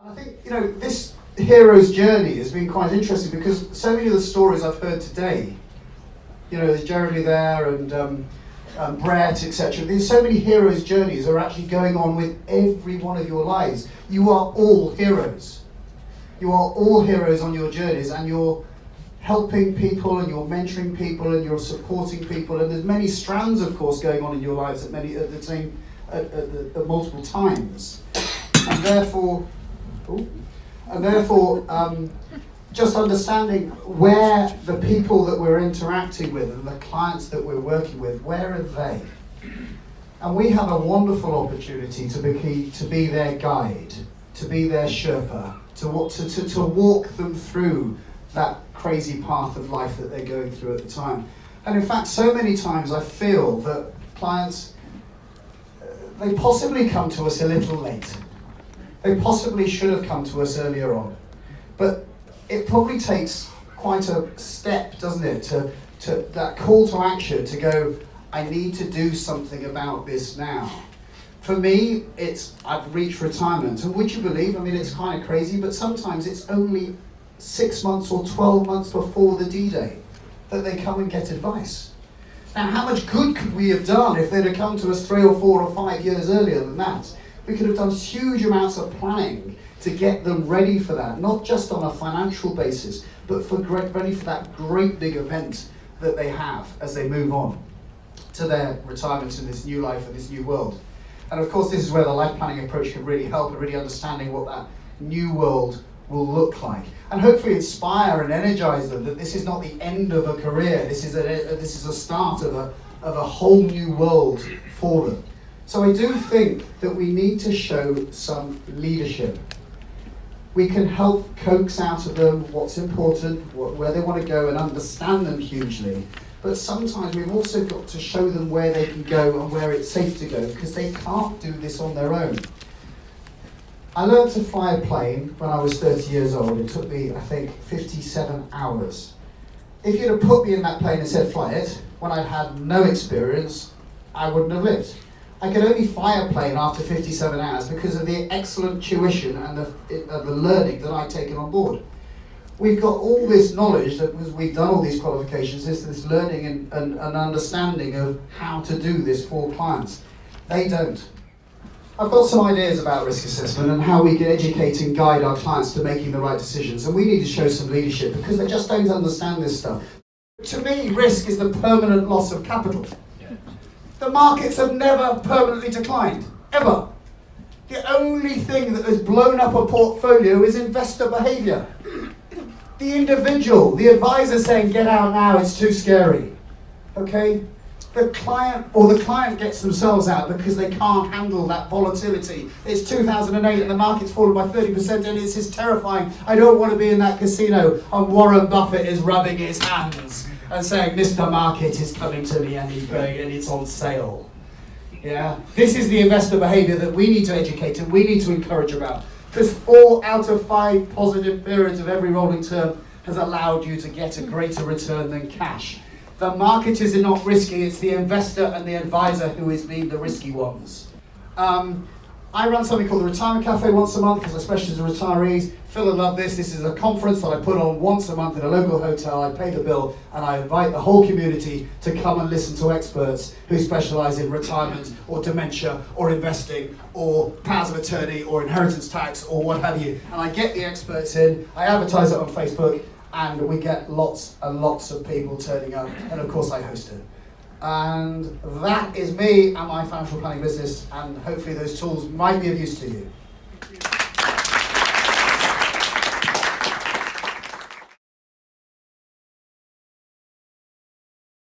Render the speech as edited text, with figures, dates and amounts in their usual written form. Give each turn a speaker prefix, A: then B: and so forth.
A: I think, this hero's journey has been quite interesting because so many of the stories I've heard today, there's Jeremy there and Brett, etc. There's so many heroes' journeys are actually going on with every one of your lives. You are all heroes. You are all heroes on your journeys, and you're helping people and you're mentoring people and you're supporting people, and there's many strands, of course, going on in your lives at multiple times, and therefore just understanding where the people that we're interacting with and the clients that we're working with, where are they? And we have a wonderful opportunity to be their guide, to be their Sherpa, to walk them through that crazy path of life that they're going through at the time. And in fact, so many times I feel that clients, they possibly come to us a little late. They possibly should have come to us earlier on. But it probably takes quite a step, doesn't it, to that call to action to go, I need to do something about this now. For me, I've reached retirement, and would you believe, it's kind of crazy, but sometimes it's only 6 months or 12 months before the D-Day that they come and get advice. Now, how much good could we have done if they'd have come to us 3 or 4 or 5 years earlier than that? We could have done huge amounts of planning to get them ready for that, not just on a financial basis, but ready for that great big event that they have as they move on to their retirement in this new life and this new world. And of course, this is where the life planning approach can really help in really understanding what that new world will look like, and hopefully inspire and energize them that this is not the end of a career. This is a start of a whole new world for them. So I do think that we need to show some leadership. We can help coax out of them what's important, where they want to go, and understand them hugely. But sometimes we've also got to show them where they can go and where it's safe to go, because they can't do this on their own. I learned to fly a plane when I was 30 years old. It took me, I think, 57 hours. If you'd have put me in that plane and said fly it, when I had no experience, I wouldn't have lived. I could only fly a plane after 57 hours because of the excellent tuition and the learning that I'd taken on board. We've got all this knowledge that we've done all these qualifications, this learning and understanding of how to do this for clients. They don't. I've got some ideas about risk assessment and how we can educate and guide our clients to making the right decisions, and we need to show some leadership because they just don't understand this stuff. To me, risk is the permanent loss of capital. The markets have never permanently declined, ever. The only thing that has blown up a portfolio is investor behavior. The individual, the advisor saying, get out now, it's too scary. Okay? The client gets themselves out because they can't handle that volatility. It's 2008 and the market's fallen by 30% and it's just terrifying. I don't want to be in that casino, and Warren Buffett is rubbing his hands and saying, Mr. Market is coming to me and it's on sale. Yeah, this is the investor behavior that we need to educate and we need to encourage about. Because 4 out of 5 positive periods of every rolling term has allowed you to get a greater return than cash. The market is not risky, it's the investor and the advisor who is being the risky ones. I run something called the Retirement Cafe once a month because I specialise in retirees. Phil will love this. This is a conference that I put on once a month in a local hotel. I pay the bill and I invite the whole community to come and listen to experts who specialise in retirement or dementia or investing or powers of attorney or inheritance tax or what have you. And I get the experts in, I advertise it on Facebook, and we get lots and lots of people turning up, and of course I host it. And that is me and my financial planning business, and hopefully those tools might be of use to you.